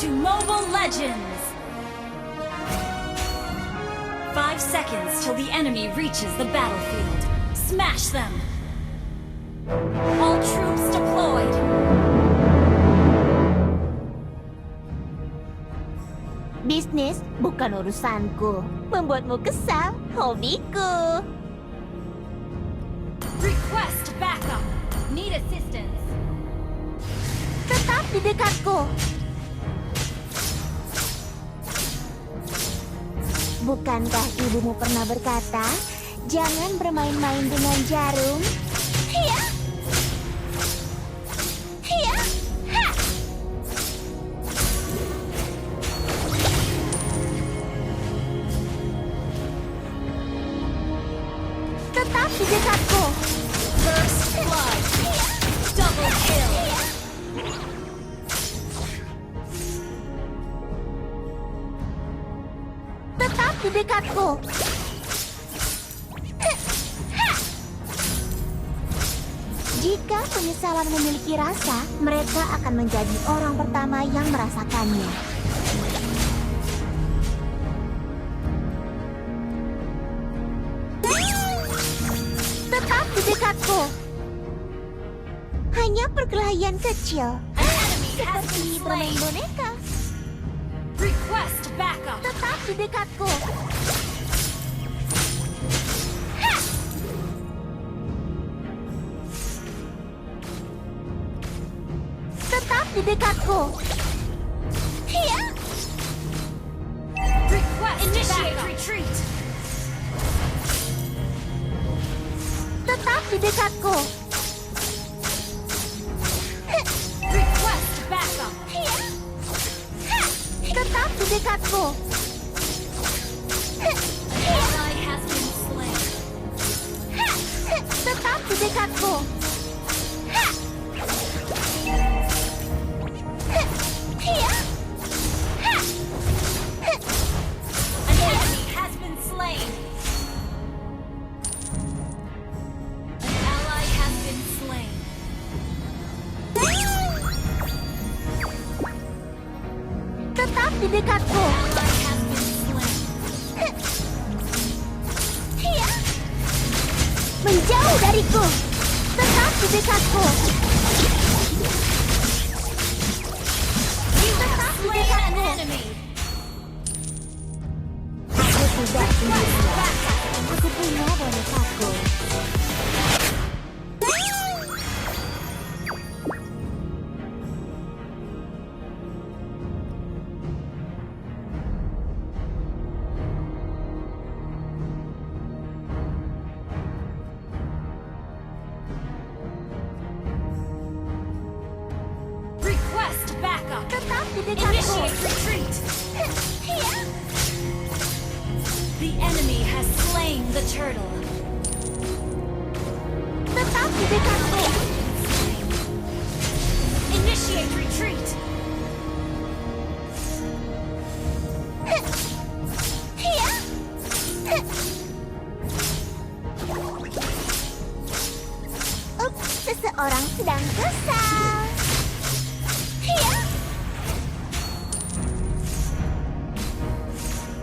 to Mobile Legends! 5 seconds till the enemy reaches the battlefield. Smash them! All troops deployed! Bisnis bukan urusanku. Membuatmu kesal, hobiku. Request backup! Need assistance! Tetap di dekatku. Bukankah ibumu pernah berkata, jangan bermain-main dengan jarum? Hiya! Hiya! Ha! Tetap di dekatku. First blood! Double kill! Tetap di dekatku. Jika penyesalan memiliki rasa, mereka akan menjadi orang pertama yang merasakannya. Tetap di dekatku. Hanya perkelahian kecil. Seperti bermain boneka. Request backup! Tetap di dekatku. Tetap di dekatku. Hiya! Request initiate retreat! Tetap di dekatku. Request backup! Hiya! Tetap di dekatku. Ally has been slain. Tetap di dekatku. Hiya! An enemy has been slain. An ally has been slain. Tetap di dekatku. Ally has been slain. Hiya! Menjauh dariku. Tetap di dekatku. You have slain an enemy. Aku tidak Request sendirian. backup! Aku punya bonekaku. Request backup! Tetap di dekatku. Initiate retreat! Hiya! The enemy has slain the turtle. Tetap di dekatku. Initiate retreat! Hiya! Ups, seseorang sedang kesal. Hiya!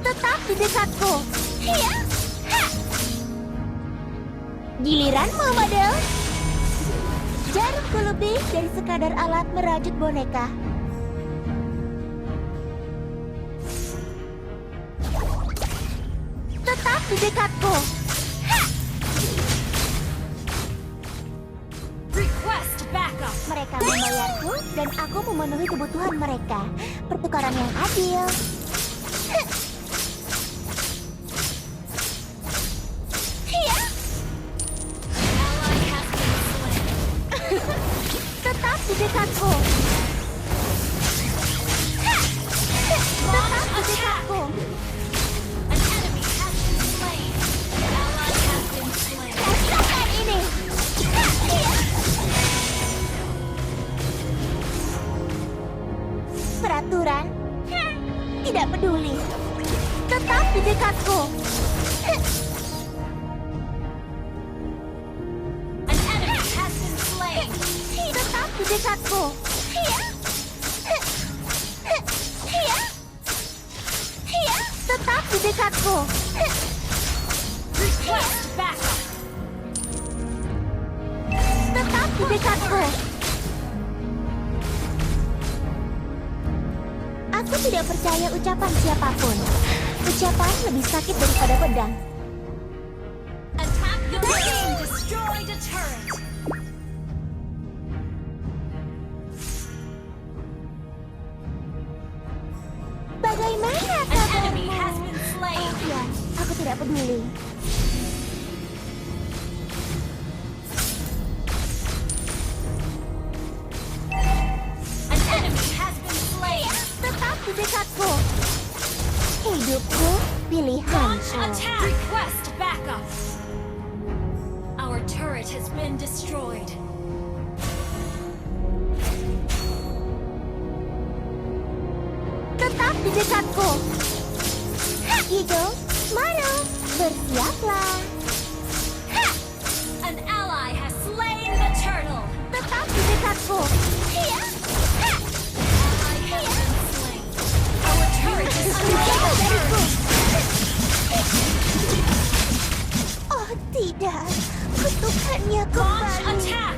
Tetap di dekatku. Hiya! Ha! Giliranmu, model. Jarumku lebih dari sekadar alat merajut boneka. Tetap di dekatku. Ha! Request backup! Mereka membayarku dan aku memenuhi kebutuhan mereka. Pertukaran yang adil. Hiya! Ally has been slain. Tetap di dekatku. Tetap di dekatku. An enemy has been slain. Ally has been slain. Rasakan ini. Hiya! Peraturan? Tidak peduli. Tetap di dekatku. An enemy has been slain. Tetap di dekatku. Hiya! dekatku. Request backup. Tetap di dekatku. Aku tidak percaya ucapan siapapun. Ucapan lebih sakit daripada pedang. Attack the team. Destroy the turret. Bagaimana An enemy kabarmu? has been slain. Ya, aku tidak peduli. An enemy has been slain. Tetap di dekatku. Hidupku, Launch pilihanku. attack. Request backup. Our turret has been destroyed. Tetap di dekatku. Eagle, Maro, bersiaplah. An ally has slain the turtle. Tetap di dekatku. Iya. Ally has been slain. Our turret is under Jauh dariku. attack. Oh tidak, kutukannya Launch kembali. attack.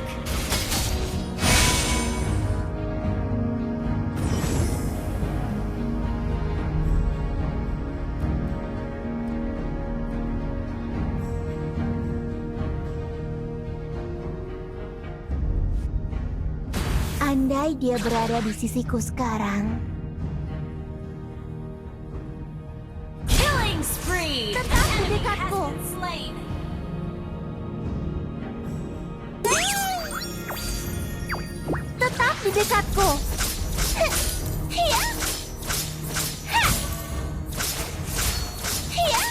Andai dia berada di sisiku sekarang. Killing spree. Tetap An di enemy has dekatku. been slain. Tetap di dekatku. Iya. Iya.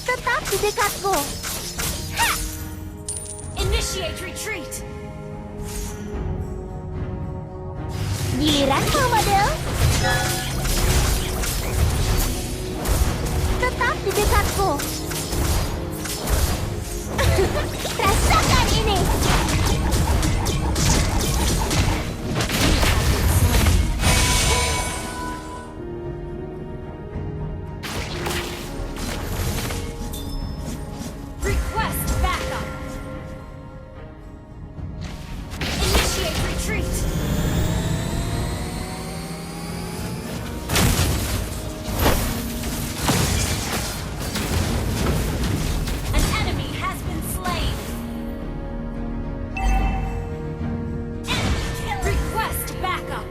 Tetap di dekatku. Initiate retreat. Giliranmu, model. Tetap di dekatku. Rasakan ini. Request backup. Initiate retreat. An enemy has been slain. Enemy kill. Request backup.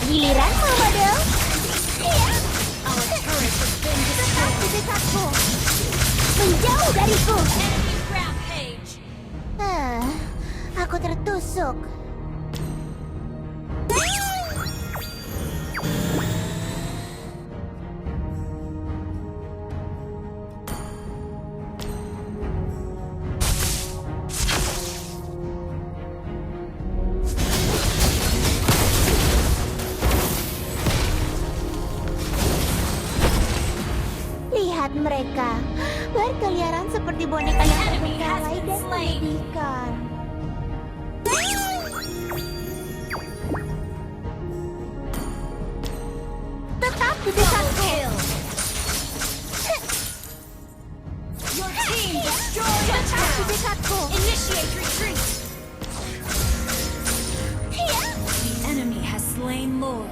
Giliranmu, model. Iya. Our turret has been Tetap di destroyed. dekatku. Menjauh dariku. Enemy rampage. Aku tertusuk. Lihat mereka berkeliaran seperti boneka yang Enemy has terbengkalai been dan slain. menyedihkan. Tetap di Double dekatku. kill. Your team destroyed a Tetap di town. dekatku. Initiate retreat. Iya. The enemy has slain Lord.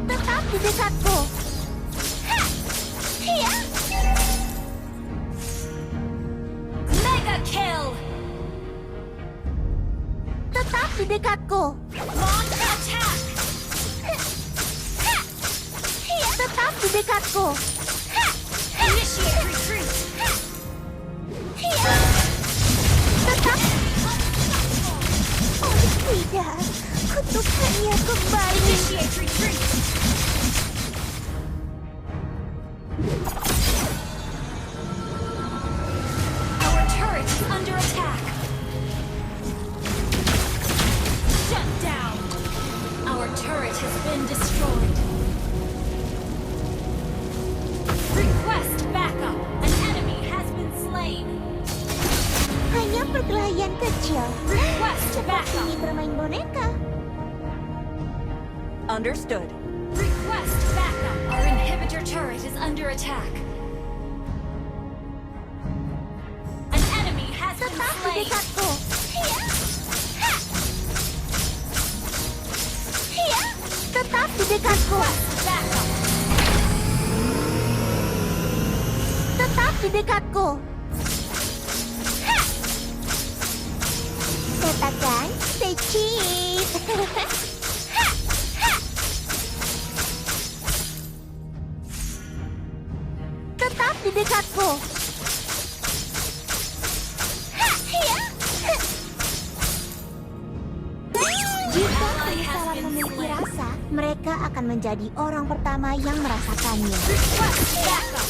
Tetap di dekatku. Iya. Mega kill. Tetap di dekatku. Launch attack. Iya. Tetap di dekatku. Initiate retreat. Iya. Tetap. Oh tidak, kutukannya kembali. Initiate retreat. Our turret is under attack. Shut down. Our turret has been destroyed. Request backup. An enemy has been slain. Hanya perkelahian kecil. Request Seperti backup. bermain boneka. Understood. Request backup. Our inhibitor turret is under attack. An enemy has been Tetap di slain. dekatku. Hiya! Ha! Hiya! Tetap di dekatku. Backup. Tetap di dekatku. Ha! Katakan, stay cheap. Ha! Ha! Tetap di dekatku. Ha! Hiya! Ha! Jika penyesalan memiliki rasa, mereka akan menjadi orang pertama yang merasakannya. Request backup.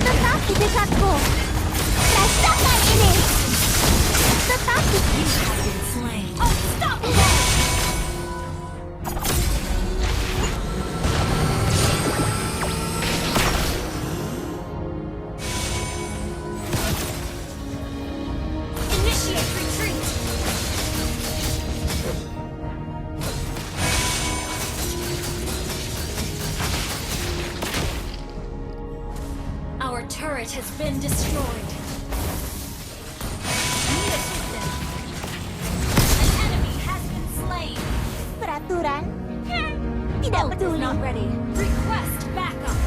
Tetap di dekatku. Rasakan ini. Tetap di... You have been slain. Unstoppable. Initiate retreat. Our turret has been destroyed. Need assistance. An enemy has been slain. peraturan. Tidak Ult is peduli. not ready. Request backup.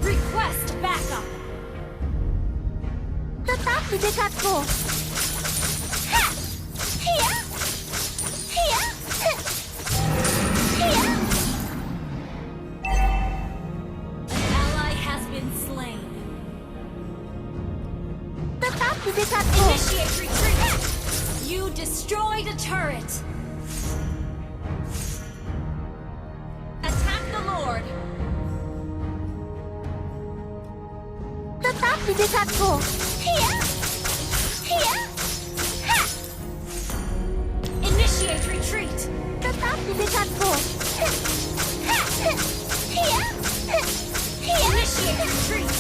Request backup. Tetap di dekatku. Ha! Hiya! Hiya! Heh! Hiya! An ally has been slain. Tetap di dekatku. Initiate retreat. You destroyed a turret. Attack the Lord. Tetap di dekatku. Hiya! Hiya! Ha! Initiate retreat. Tetap di dekatku. Heh! Ha! Heh! Hiya! Heh! Hiya! Initiate retreat.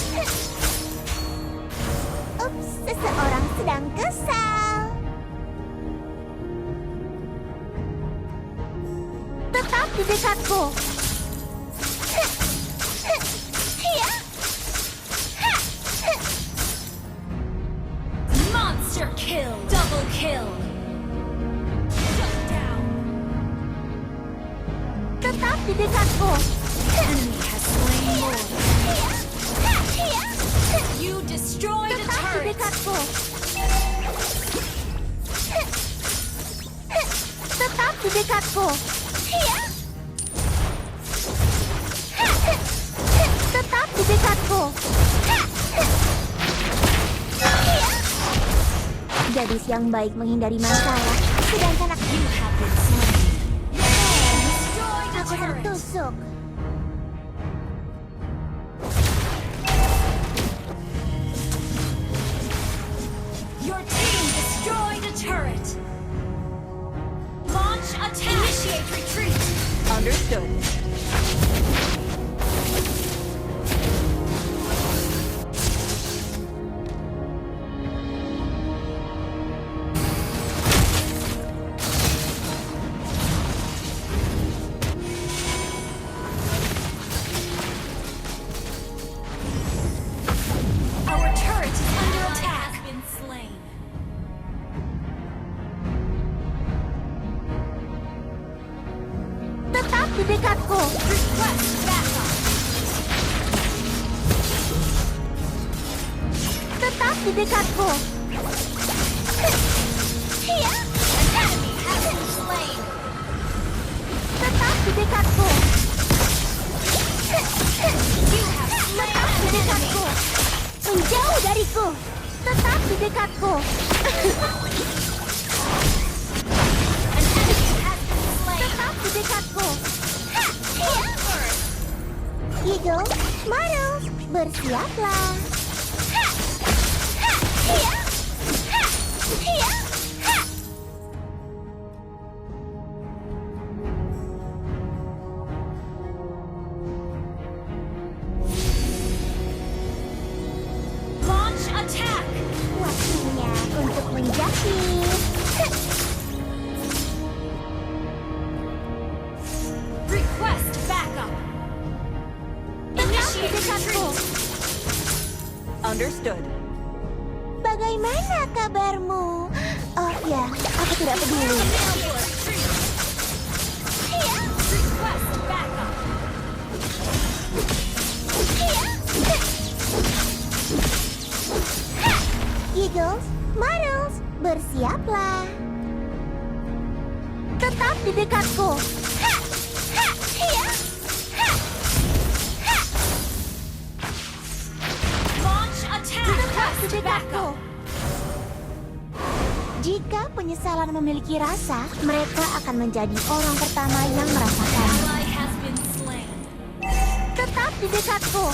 Ups, seseorang sedang kesal. Tetap di dekatku. Heh! Heh! Hiya! Ha! Heh! Monster kill. Double kill. Shut down. Tetap di dekatku. Enemy has slain Lord. Hiya! Ha! Hiya! Heh! You destroyed a Tetap di turret. dekatku. Heh! Heh! Tetap di dekatku. Hiya! Ha! Heh! Heh! Tetap di dekatku. Ha! Heh! Hiya! Gadis yang baik menghindari masalah, sedangkan You have been slain. Destroyed a aku turret. tertusuk. Your team destroyed a turret. Launch attack. Initiate retreat. Understood. Our turret is under attack. Has been slain. Tetap di dekatku. Request backup. Tetap di dekatku. Heh! Hiya! An enemy has been slain. Tetap di dekatku. Heh! Heh! You have slain Tetap di an enemy. dekatku. Menjauh dariku. Tetap di dekatku. An enemy has been slain. Tetap di dekatku. Ha! Hiya! Eagle, Marul, bersiaplah. Ha! Ha! Hiya! Ha! Hiya! Ha! untuk menjahit. Request backup. Tetap di Initiate dekatku. retreat. Understood. Bagaimana kabarmu? Oh ya, aku tidak peduli. Iya, Request backup. iya. Ha! Eagles, Marbles, bersiaplah. Tetap di dekatku. Ha! Ha! Iya. Ha! Ha! Launch attack. Tetap di Request dekatku. backup. Jika penyesalan memiliki rasa, mereka akan menjadi orang pertama yang merasakan. Ally has been slain. Tetap di dekatku.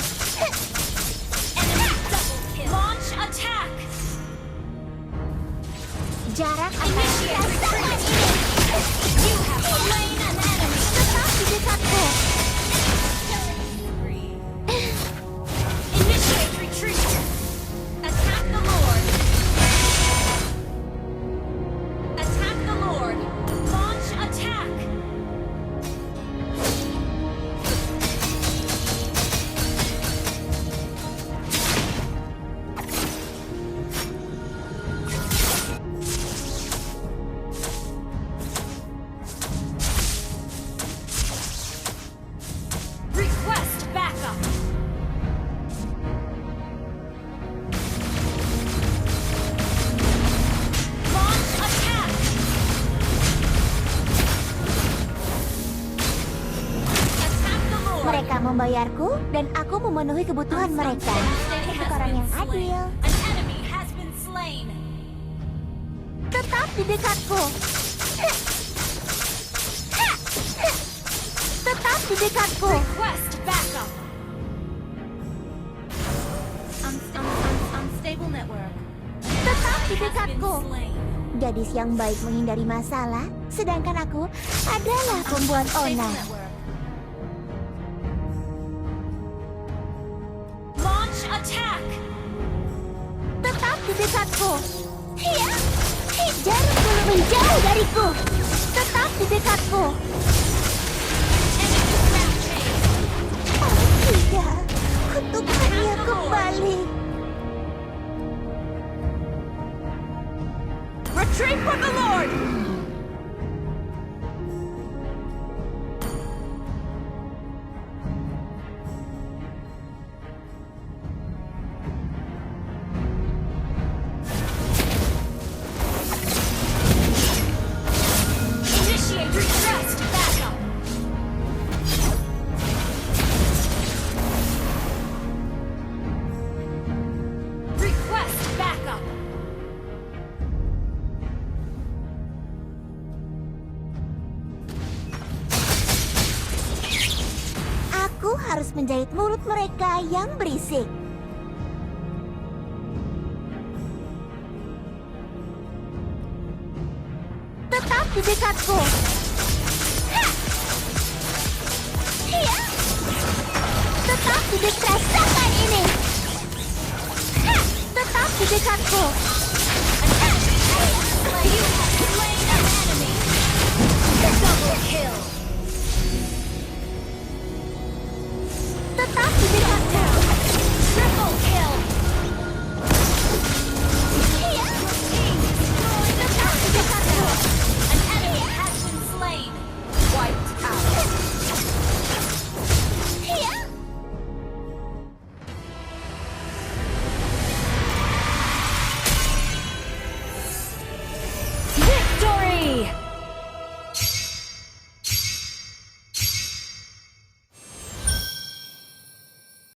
Enemy double kill. Launch attack. Jarak akan Initiate dirasakan retreat. ini. You have slain an enemy. Tetap di dekatku. Initiate retreat. Attack the Lord. Attack the Lord. Launch attack. Request backup. Launch attack. Attack the Lord. Mereka membayarku dan aku memenuhi kebutuhan mereka. Pertukaran yang adil. An enemy has been slain. Tetap di dekatku. Tetap di dekatku. Request backup. Unstable network. Tetap di Has been dekatku. slain. Gadis yang baik menghindari masalah, sedangkan aku adalah pembuat onar. Launch attack. Tetap di dekatku. Iya, jarum dulu menjauh dariku. Tetap di dekatku. Enemy rampage. Oh tidak, kutukannya kembali. Retreat for the Lord! Initiate request backup. Request backup. Aku harus menjahit mulut mereka yang berisik. Tetap di dekatku. Ha! Iya. Tetap di dekat. Rasakan ini. Ha! Tetap di dekatku. You